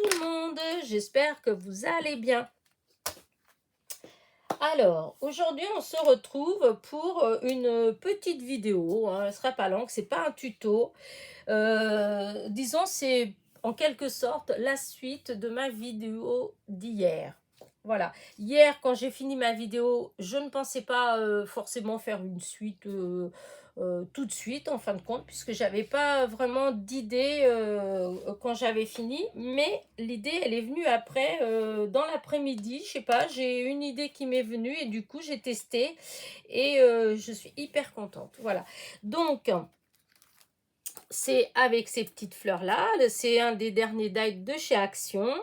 tout le monde, j'espère que vous allez bien. Alors, aujourd'hui on se retrouve pour une petite vidéo, hein, elle ne sera pas longue, c'est pas un tuto. Disons, c'est en quelque sorte la suite de ma vidéo d'hier. Voilà, hier quand j'ai fini ma vidéo, je ne pensais pas forcément faire une suite tout de suite en fin de compte, puisque j'avais pas vraiment d'idée quand j'avais fini, mais l'idée elle est venue après dans l'après-midi, je sais pas, j'ai une idée qui m'est venue et du coup j'ai testé et je suis hyper contente. Voilà, donc c'est avec ces petites fleurs là, c'est un des derniers die de chez Action.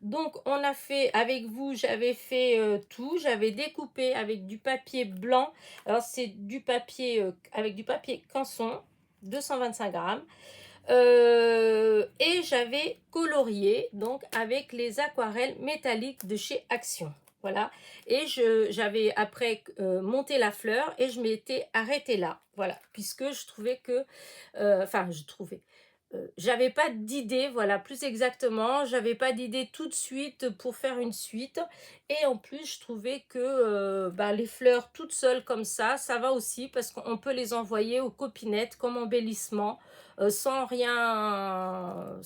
Donc on a fait avec vous, j'avais fait tout, j'avais découpé avec du papier blanc. Alors c'est du papier avec du papier canson, 225 grammes. Et j'avais colorié donc avec les aquarelles métalliques de chez Action. Voilà, et j'avais après monté la fleur et je m'étais arrêtée là, voilà, puisque je trouvais que j'avais pas d'idée, voilà, plus exactement, j'avais pas d'idée tout de suite pour faire une suite. Et en plus, je trouvais que les fleurs toutes seules comme ça va aussi, parce qu'on peut les envoyer aux copinettes comme embellissement, sans rien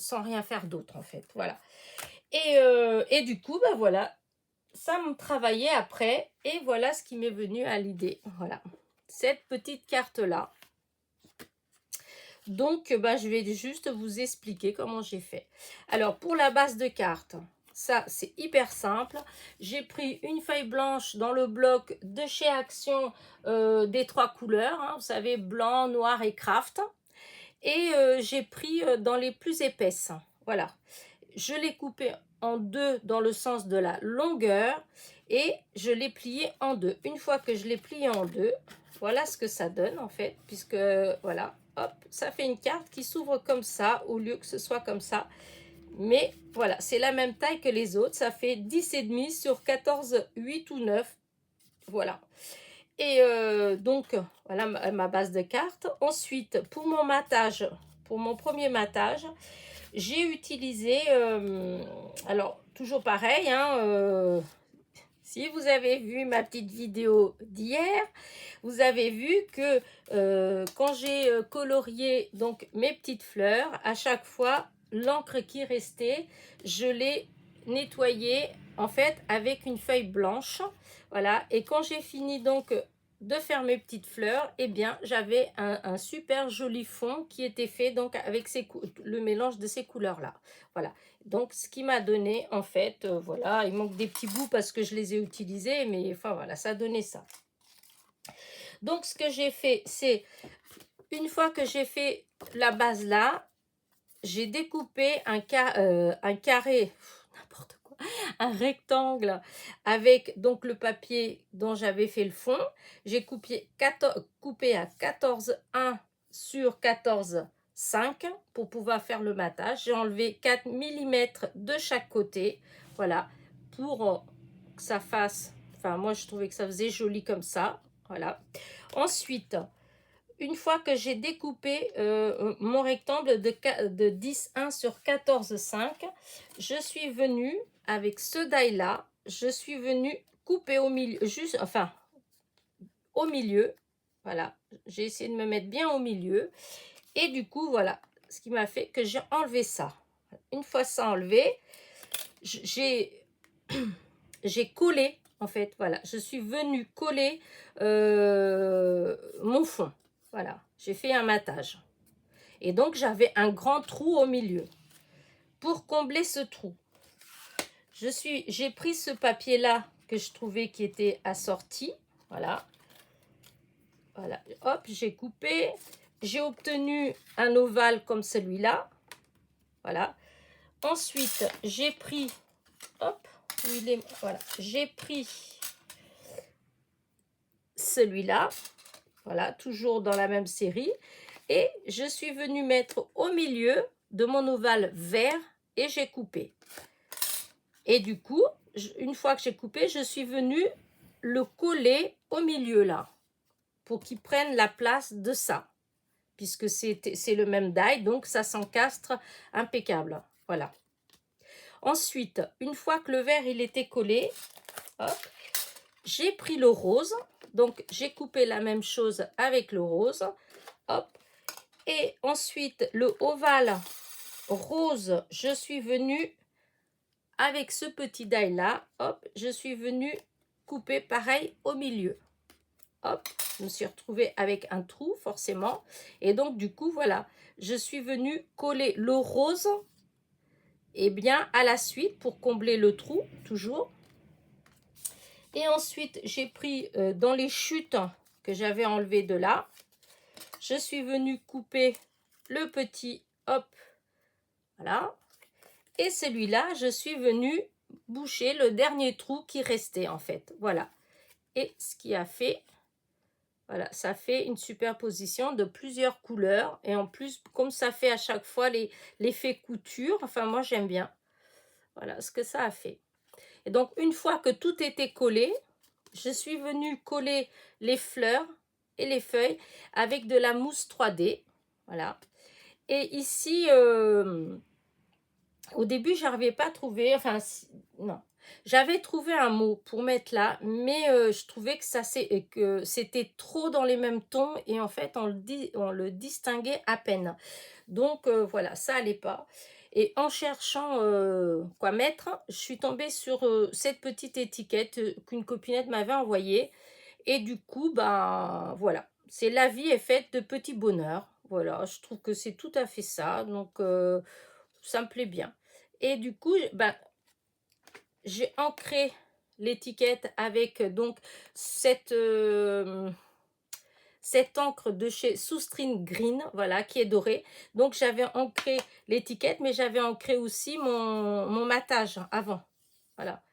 faire d'autre en fait, voilà. Et du coup, voilà, ça me travaillait après, et voilà ce qui m'est venu à l'idée, voilà, cette petite carte là. Donc, je vais juste vous expliquer comment j'ai fait. Alors, pour la base de carte, ça, c'est hyper simple. J'ai pris une feuille blanche dans le bloc de chez Action des 3 couleurs. Hein, vous savez, blanc, noir et craft. Et j'ai pris dans les plus épaisses. Voilà. Je l'ai coupé en 2 dans le sens de la longueur. Et je l'ai plié en 2. Une fois que je l'ai plié en 2, voilà ce que ça donne en fait. Puisque, voilà. Hop, ça fait une carte qui s'ouvre comme ça, au lieu que ce soit comme ça. Mais voilà, c'est la même taille que les autres. Ça fait 10,5 sur 14, 8 ou 9. Voilà. Et donc, voilà ma base de carte. Ensuite, pour mon matage, pour mon premier matage, j'ai utilisé, alors toujours pareil, hein, si vous avez vu ma petite vidéo d'hier, vous avez vu que quand j'ai colorié donc mes petites fleurs, à chaque fois, l'encre qui restait, je l'ai nettoyée en fait avec une feuille blanche. Voilà, et quand j'ai fini donc de faire mes petites fleurs, eh bien j'avais un super joli fond qui était fait donc avec le mélange de ces couleurs là. Voilà, donc ce qui m'a donné en fait, voilà, il manque des petits bouts parce que je les ai utilisés, mais enfin voilà, ça donnait ça. Donc ce que j'ai fait, c'est une fois que j'ai fait la base là, j'ai découpé un carré, n'importe quoi, un rectangle avec donc le papier dont j'avais fait le fond. J'ai coupé à 14,1 sur 14,5 pour pouvoir faire le matage. J'ai enlevé 4 mm de chaque côté, voilà, pour que ça fasse, enfin moi je trouvais que ça faisait joli comme ça, voilà. Ensuite, une fois que j'ai découpé mon rectangle de 10,1 sur 14,5, je suis venue avec ce die là, je suis venue couper au milieu, juste, enfin, au milieu. Voilà, j'ai essayé de me mettre bien au milieu. Et du coup, voilà, ce qui m'a fait que j'ai enlevé ça. Une fois ça enlevé, j'ai collé, en fait, voilà, je suis venue coller mon fond. Voilà, j'ai fait un matage. Et donc, j'avais un grand trou au milieu. Pour combler ce trou, j'ai pris ce papier-là que je trouvais qui était assorti. Voilà. Voilà. Hop, j'ai coupé. J'ai obtenu un ovale comme celui-là. Voilà. Ensuite, j'ai pris... Hop, voilà. J'ai pris celui-là. Voilà, toujours dans la même série. Et je suis venue mettre au milieu de mon ovale vert et j'ai coupé. Et du coup, une fois que j'ai coupé, je suis venue le coller au milieu là, pour qu'il prenne la place de ça, puisque c'est le même die, donc ça s'encastre impeccable. Voilà. Ensuite, une fois que le vert il était collé, hop, j'ai pris le rose. Donc, j'ai coupé la même chose avec le rose. Hop. Et ensuite, le ovale rose, je suis venue avec ce petit die là. Hop, je suis venue couper pareil au milieu. Hop, je me suis retrouvée avec un trou forcément. Et donc, du coup, voilà, je suis venue coller le rose et bien à la suite pour combler le trou, toujours. Et ensuite, j'ai pris dans les chutes que j'avais enlevées de là, je suis venue couper le petit, hop, voilà. Et celui-là, je suis venue boucher le dernier trou qui restait en fait, voilà. Et ce qui a fait, voilà, ça fait une superposition de plusieurs couleurs. Et en plus, comme ça fait à chaque fois l'effet couture, enfin moi j'aime bien. Voilà ce que ça a fait. Et donc, une fois que tout était collé, je suis venue coller les fleurs et les feuilles avec de la mousse 3D. Voilà. Et ici, au début, je n'arrivais pas à trouver, enfin, non. J'avais trouvé un mot pour mettre là, mais je trouvais que c'était trop dans les mêmes tons et en fait, on le distinguait à peine. Donc, voilà, ça n'allait pas. Et en cherchant quoi mettre, je suis tombée sur cette petite étiquette qu'une copinette m'avait envoyée. Et du coup, ben voilà, c'est la vie est faite de petits bonheurs. Voilà, je trouve que c'est tout à fait ça. Donc, ça me plaît bien. Et du coup, ben, j'ai ancré l'étiquette avec donc cette encre de chez Soustring Green, voilà, qui est dorée. Donc, j'avais ancré l'étiquette, mais j'avais ancré aussi mon matage avant. Voilà,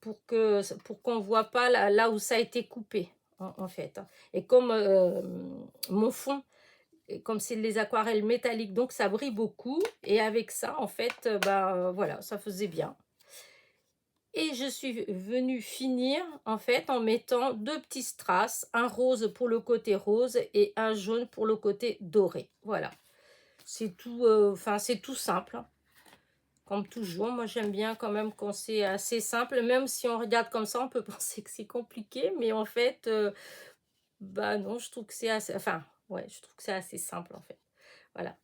pour qu'on ne voit pas là où ça a été coupé, en fait. Et comme mon fond, comme c'est les aquarelles métalliques, donc ça brille beaucoup. Et avec ça, en fait, bah, voilà, ça faisait bien. Et je suis venue finir en fait en mettant deux petits strass, un rose pour le côté rose et un jaune pour le côté doré. Voilà, c'est tout, enfin c'est tout simple, hein. Comme toujours, moi j'aime bien quand même quand c'est assez simple, même si on regarde comme ça, on peut penser que c'est compliqué, mais en fait, bah non, je trouve que c'est assez, enfin, ouais, je trouve que c'est assez simple en fait. Voilà.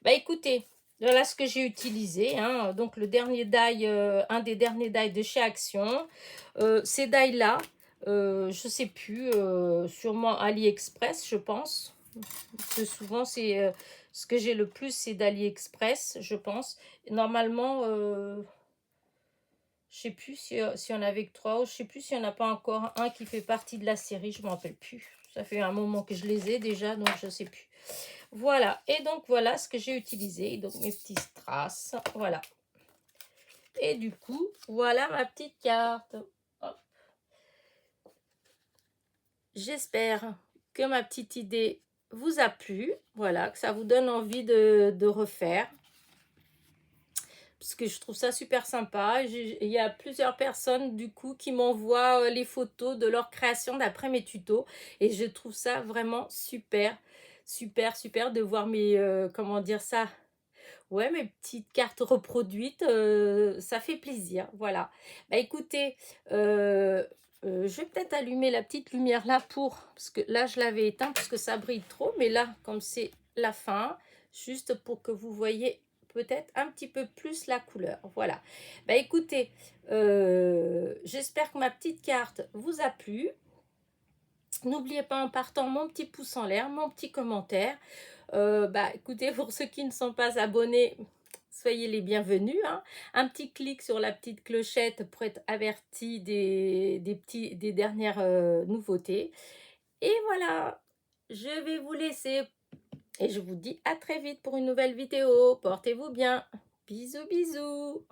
Bah écoutez, voilà ce que j'ai utilisé, hein. Donc le dernier die, un des derniers die de chez Action. Ces die là, je sais plus, sûrement AliExpress, je pense. Parce que souvent c'est ce que j'ai le plus, c'est d'AliExpress, je pense. Et normalement, je sais plus si on avait que 3 ou je sais plus s'il n'y en a pas encore un qui fait partie de la série, je ne me rappelle plus. Ça fait un moment que je les ai déjà, donc je ne sais plus. Voilà, et donc voilà ce que j'ai utilisé, donc mes petits strass, voilà. Et du coup, voilà ma petite carte. J'espère que ma petite idée vous a plu, voilà, que ça vous donne envie de refaire. Parce que je trouve ça super sympa. Il y a plusieurs personnes du coup qui m'envoient les photos de leur création d'après mes tutos. Et je trouve ça vraiment super, super, super de voir mes, comment dire ça, ouais, mes petites cartes reproduites, ça fait plaisir, voilà. Bah écoutez, je vais peut-être allumer la petite lumière là parce que là je l'avais éteint parce que ça brille trop, mais là comme c'est la fin, juste pour que vous voyez peut-être un petit peu plus la couleur, voilà. Bah écoutez, j'espère que ma petite carte vous a plu. N'oubliez pas en partant mon petit pouce en l'air, mon petit commentaire. Bah écoutez, pour ceux qui ne sont pas abonnés, soyez les bienvenus, hein. Un petit clic sur la petite clochette pour être averti des dernières nouveautés. Et voilà, je vais vous laisser et je vous dis à très vite pour une nouvelle vidéo. Portez-vous bien. Bisous, bisous.